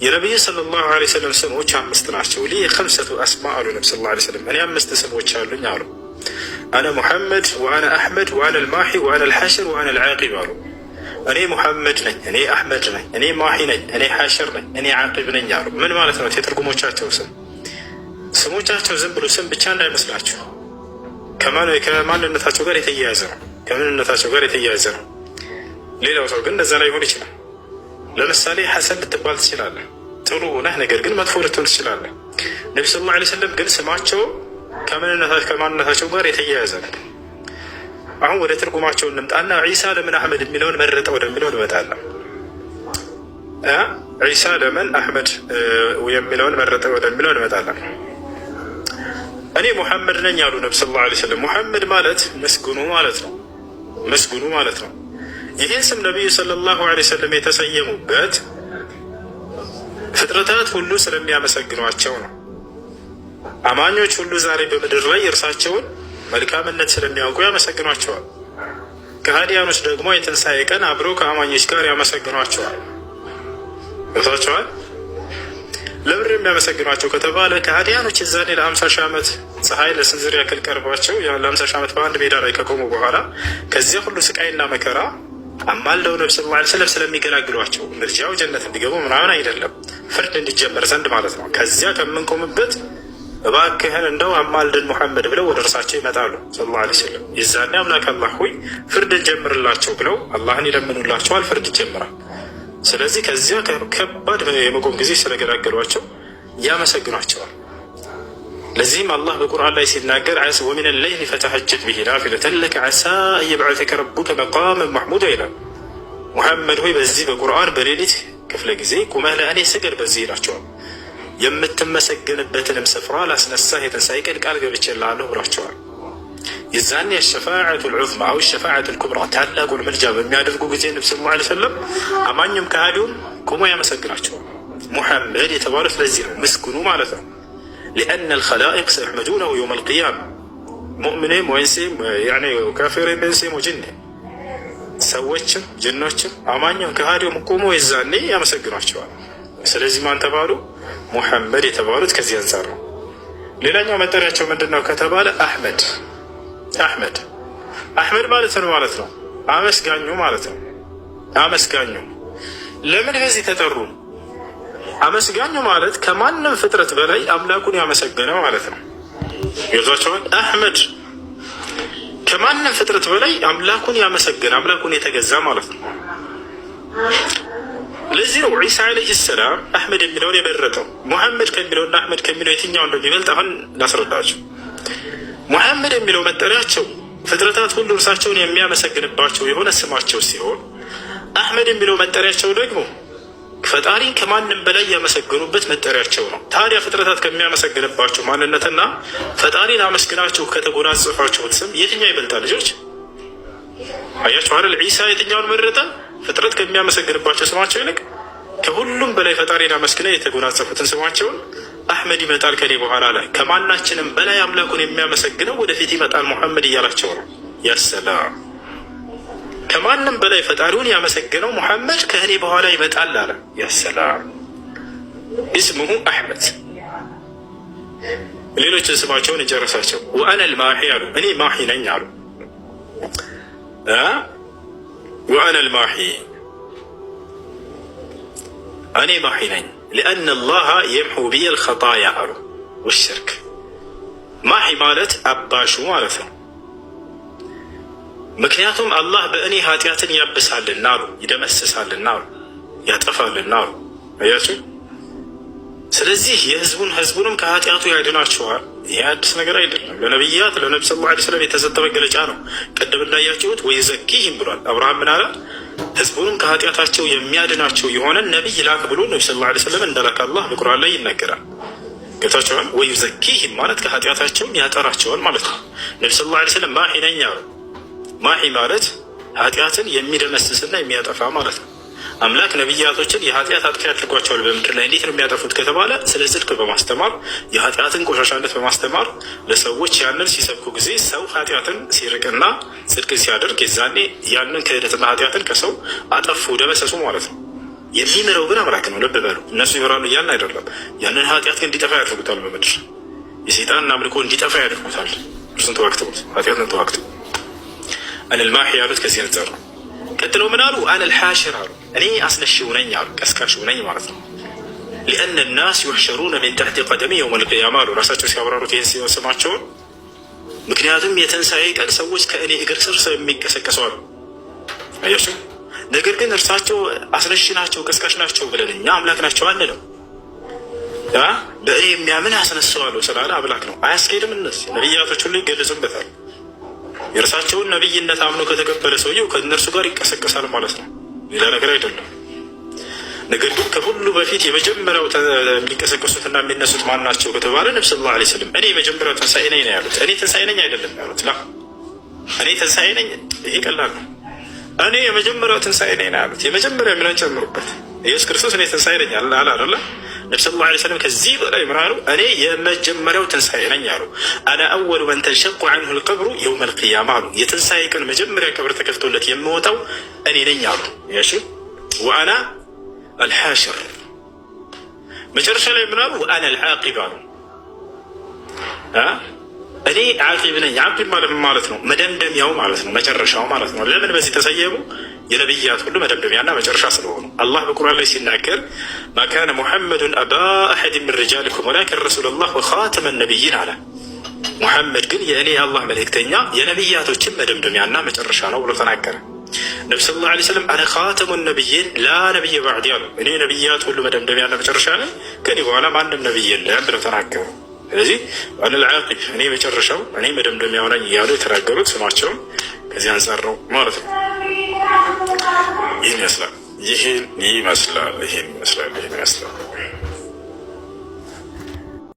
የነቢዩ ሰለላሁ ዐለይሂ ወሰለም ስሞች 5 ናቸው። ሊ ኸምሰቱ አስማ አሉ ነቢ ሰለላሁ ዐለይሂ ወሰለም፣ እኔ 5 ስሞች አሉኝ አሉ። አነ ሙሐመድ ወአነ አሕመድ ወአነ አልማሒ ወአነ አልሐሽር ወአነ አልዓቂብ አሉ። እኔ ሙሐመድ ነኝ፣ እኔ አሕመድ ነኝ፣ እኔ ማሒ ነኝ፣ እኔ ሐሽር ነኝ፣ እኔ ዓቂብ ነኝ አሉ። ምን ማለት ነው? የትርጉሞቻቸው ስሞቻቸው ዝም ብሎ ስም ብቻ እንዳይመስላችሁ ከማንነታቸው ጋር የተያያዘ ነው። ከምንነታቸው ጋር የተያያዘ ነው። ሌላው ሰው ግን እንደዛ ላይ ሆን ይችላል። ለምሳሌ ሐሰን ልትባል ትችላለህ፣ ጥሩ ነህ፣ ነገር ግን መጥፎ ልትሆን ትችላለህ። ነቢ ሰለላሁ ዐለይሂ ወሰለም ግን ስማቸው ከማንነታቸው ጋር የተያያዘ ነው። አሁን ወደ ትርጉማቸው እንምጣና ዒሳ ለምን አሕመድ የሚለውን መረጠ ወደሚለው እንመጣለን። ዒሳ ለምን አሕመድ የሚለውን መረጠ ወደሚለው እንመጣለን። እኔ ሙሐመድ ነኝ ያሉ ነቢ ሰለላሁ ዐለይሂ ወሰለም። ሙሐመድ ማለት ምስጉኑ ማለት ነው። ምስጉኑ ማለት ነው። ይህን ስም ነቢዩ ሰለላሁ ዐለይሂ ወሰለም የተሰየሙበት ፍጥረታት ሁሉ ስለሚያመሰግኗቸው ነው። አማኞች ሁሉ ዛሬ በምድር ላይ እርሳቸውን መልካምነት ስለሚያውቁ ያመሰግኗቸዋል። ከሃዲያኖች ደግሞ የትንሣኤ ቀን አብረው ከአማኞች ጋር ያመሰግኗቸዋል። ገብቷቸዋል? ለምን የሚያመሰግኗቸው ከተባለ ከሃዲያኖች የዛኔ ለ50 ሺህ ዓመት ፀሐይ ለስንዝር ያክል ቀርባቸው ለ50 ሺህ ዓመት በአንድ ሜዳ ላይ ከቆሙ በኋላ ከዚያ ሁሉ ስቃይና መከራ አማልደው ነቢ ሰለላሁ ዐለይሂ ወሰለም ስለሚገላግሏቸው ምርጃው ጀነት እንዲገቡ ምናምን አይደለም፣ ፍርድ እንዲጀመር ዘንድ ማለት ነው። ከዚያ ከምንቆምበት እባክህን እንደው አማልድን ሙሐመድ ብለው ወደ እርሳቸው ይመጣሉ ሰለላሁ ዐለይሂ ወሰለም። የዛኔ አምላክ አላህ ሆይ ፍርድ እንጀምርላቸው ብለው አላህን ይለምኑላቸዋል። ፍርድ ይጀምራል። ስለዚህ ከዚያ ከባድ የመቆም ጊዜ ስለገላገሏቸው ያመሰግኗቸዋል። ለዚህም አላህ በቁርአን ላይ ሲናገር ወሚነ ሌይሊ ፈተሐጀድ ቢሂ ናፊለተን ለከ ዐሳ አን የብዐሰከ ረቡከ መቃመን መሕሙዳ ይላል። ሙሐመድ ሆይ በዚህ በቁርአን በሌሊት ክፍለ ጊዜ ቁመህ ለእኔ ስገድ በዚህ ይላቸዋል። የምትመሰገንበትንም ስፍራ ላስነሳህ የትንሣኤ ቀን ቃል ገብቼልሃለሁ ብሏቸዋል። የዛኔ የሸፋዓቱል ዑዝማ አው ሸፋዓቱል ኩብራ ታላቁን ምልጃ በሚያደርጉ ጊዜ ነቢ ሰለላሁ ዐለይሂ ወሰለም አማኝም ከሃዲውም ቆሞ ያመሰግናቸዋል። ሙሐመድ የተባሉት ለዚህ ነው፣ ምስጉኑ ማለት ነው። ሊአነ አልኸላኢቅ ሰየሕመዱነሁ የውመል ቂያማ ሙእሚኒም ወኢንሲም ካፊሪም ኢንሲም ወጅኒ ሰዎችም ጅኖችም አማኝም ከሃዲውም ቆሞ የዛኔ ያመሰግኗቸዋል። ስለዚህ ማን ተባሉ? ሙሐመድ የተባሉት ከዚህ አንጻር ነው። ሌላኛው መጠሪያቸው ምንድን ነው ከተባለ አሕመድ አሕመድ ማለት ነው አመስጋኙ ማለት ነው። አመስጋኙ ለምን በዚህ ተጠሩ? አመስጋኙ ማለት ከማንም ፍጥረት በላይ አምላኩን ያመሰገነ ማለት ነው። ይዟቸዋል። አሕመድ ከማንም ፍጥረት በላይ አምላኩን ያመሰገነ አምላኩን የተገዛ ማለት ነው። ለዚህ ነው ዒሳ ዓለይሂ ሰላም አሕመድ የሚለውን የመረጠው። ሙሐመድ ከሚለውና አሕመድ ከሚለው የትኛው እንደሚበልጥ አሁን ላስረዳቸው። ሙሐመድ የሚለው መጠሪያቸው ፍጥረታት ሁሉ እርሳቸውን የሚያመሰግንባቸው የሆነ ስማቸው ሲሆን፣ አሕመድ የሚለው መጠሪያቸው ደግሞ ፈጣሪን ከማንም በላይ ያመሰግኑበት መጠሪያቸው ነው። ታዲያ ፍጥረታት ከሚያመሰግንባቸው ማንነትና ፈጣሪን አመስግናችሁ ከተጎናጸፋችሁት ስም የትኛው ይበልጣል? ልጆች አያችሁ አይደል? ዒሳ የትኛውን መረጠ? ፍጥረት ከሚያመሰግንባቸው ስማቸው ይልቅ ከሁሉም በላይ ፈጣሪን አመስግነው የተጎናጸፉትን ስማቸውን አሕመድ ይመጣል ከኔ በኋላ ላይ ከማናችንም በላይ አምላኩን የሚያመሰግነው ወደፊት ይመጣል ሙሐመድ እያላቸው ነው። ያሰላም ከማንም በላይ ፈጣሪውን ያመሰግነው ሙሐመድ ከእኔ በኋላ ይመጣል አለ። ያሰላም እስሙሁ አሕመድ። ሌሎችን ስማቸውን የጨረሳቸው ወአነ ልማሒ አሉ። እኔ ማሒ ነኝ አሉ። ወአነ ልማሒ እኔ ማሒ ነኝ ሊአነ አላህ የምሑ ብየ ልኸጣያ አሉ ወሽርክ። ማሒ ማለት አባሹ ማለት ነው። ምክንያቱም አላህ በእኔ ኃጢአትን ያብሳልና አሉ፣ ይደመስሳልና አሉ፣ ያጠፋልና አሉ። አያችሁ። ስለዚህ ህዝቡንም ከኃጢአቱ ያድናችኋል። ይህ አዲስ ነገር አይደለም። ለነቢያት ለነቢ ሰለላሁ ዐለይሂ ወሰለም የተሰጠ መገለጫ ነው። ቅድም እንዳያችሁት ወይዘኪህም ብሏል። አብርሃም ምን አለ? ህዝቡንም ከኃጢአታቸው የሚያድናቸው የሆነ ነቢይ ላክ ብሎ ነቢ ሰለላሁ ዐለይሂ ወሰለም እንደላከ አላህ በቁርአን ላይ ይናገራል። ጌታቸዋል። ወይዘኪህም ማለት ከኃጢአታቸውም ያጠራቸዋል ማለት ነው። ነቢ ሰለላሁ ዐለይሂ ወሰለም ማሒ ነኝ አሉ። ማሒ ማለት ኃጢአትን የሚደመስስና የሚያጠፋ ማለት ነው። አምላክ ነቢያቶችን የኃጢአት አጥፊ አድርጓቸዋል። በምድር ላይ እንዴት ነው የሚያጠፉት ከተባለ ስለ ጽድቅ በማስተማር የኃጢአትን ቆሻሻነት በማስተማር ለሰዎች ያንን ሲሰብኩ ጊዜ ሰው ኃጢአትን ሲርቅና ጽድቅ ሲያደርግ የዛኔ ያንን ክህደትና ኃጢአትን ከሰው አጠፉ፣ ደመሰሱ ማለት ነው። የሚምረው ግን አምላክ ነው። ልብ በሉ። እነሱ ይምራሉ እያልን አይደለም። ያንን ኃጢአት ግን እንዲጠፋ ያደርጉታል። በምድር የሰይጣንን አምልኮ እንዲጠፋ ያደርጉታል። እርሱን ተዋግተውት ኃጢአትን ተዋግተው አነልማሒ ያሉት ከዚህ አንጻር ነው። ቀጥለው ምን አሉ? አነልሓሽር አሉ። እኔ አስነሽው ነኝ አሉ፣ ቀስቃሽው ነኝ ማለት ነው። ሊአነ ናስ ዩሕሸሩነ ሚን ተሕቲ ቀደሚ የውም ልቅያማ አሉ ራሳቸው ሲያብራሩት ይህን ስማቸውን። ምክንያቱም የትንሣኤ ቀን ሰዎች ከእኔ እግር ስር የሚቀሰቀሱ አሉ። አያቸው። ነገር ግን እርሳቸው አስነሽ ናቸው ቀስቃሽ ናቸው ብለን እኛ አምላክ ናቸው አንልም። በእኔ የሚያምን አስነሳዋለሁ ስላለ አምላክ ነው። አያስኬድም። እነዚህ ነቢያቶች ሁሉ ይገለጹበታል። የእርሳቸውን ነቢይነት አምኖ ከተቀበለ ሰውየው ከእነርሱ ጋር ይቀሰቀሳል ማለት ነው፣ ሌላ ነገር አይደለም። ነገር ግን ከሁሉ በፊት የመጀመሪያው የሚቀሰቀሱትና የሚነሱት ማን ናቸው ከተባለ ነቢ ሰለላሁ ዐለይሂ ወሰለም እኔ የመጀመሪያው ትንሣኤ ነኝ ነው ያሉት። እኔ ትንሣኤ ነኝ አይደለም ያሉት። እኔ ትንሣኤ ነኝ፣ ይሄ ቀላል ነው። እኔ የመጀመሪያው ትንሣኤ ነኝ ነው ያሉት። የመጀመሪያ የሚለውን ጨምሩበት። ኢየሱስ ክርስቶስ እኔ ትንሣኤ ነኝ አለ አይደለ? ነቢ ሰለላሁ ዐለይሂ ወሰለም ከዚህ በላይ ምን አሉ? እኔ የመጀመሪያው ትንሣኤ ነኝ አሉ። አነ አወሉ መን ተንሸቁ ዐንሁ ልቀብሩ የውመ ልቅያማ አሉ። የትንሣኤ ቀን መጀመሪያ ቀብር ተከፍቶለት የምወጣው እኔ ነኝ አሉ። እሺ ወአና አልሓሽር መጨረሻ ላይ ምን አሉ? ወአና አልዓቂብ አሉ። እኔ ዓቂብ ነኝ። ዓቂብ ማለት ነው መደምደሚያው ማለት ነው፣ መጨረሻው ማለት ነው። ለምን በዚህ ተሰየሙ? የነቢያት ሁሉ መደምደሚያና መጨረሻ ስለሆኑ። አላህ በቁርአን ላይ ሲናገር ማ ካነ ሙሐመዱን አባ አሐድ ምን ሪጃሊኩም ወላኪን ረሱለላህ ወኻተመ ነቢይን አለ። ሙሐመድ ግን የእኔ የአላህ መልእክተኛ የነቢያቶችን መደምደሚያና መጨረሻ ነው ብሎ ተናገረ። ነቢ ሰለላሁ ዐለይሂ ወሰለም አነ ኻተሙ ነቢይን ላ ነቢይ ባዕዲ አሉ። እኔ ነቢያት ሁሉ መደምደሚያና መጨረሻ ነኝ፣ ከኔ በኋላ ማንም ነቢይ የለም ብለው ተናገሩ። ስለዚህ አነ ልዓቂብ እኔ መጨረሻው እኔ መደምደሚያው ነኝ እያሉ የተናገሩት ስማቸውም ከዚህ አንጻር ነው ማለት ነው። ይህን ይመስላል።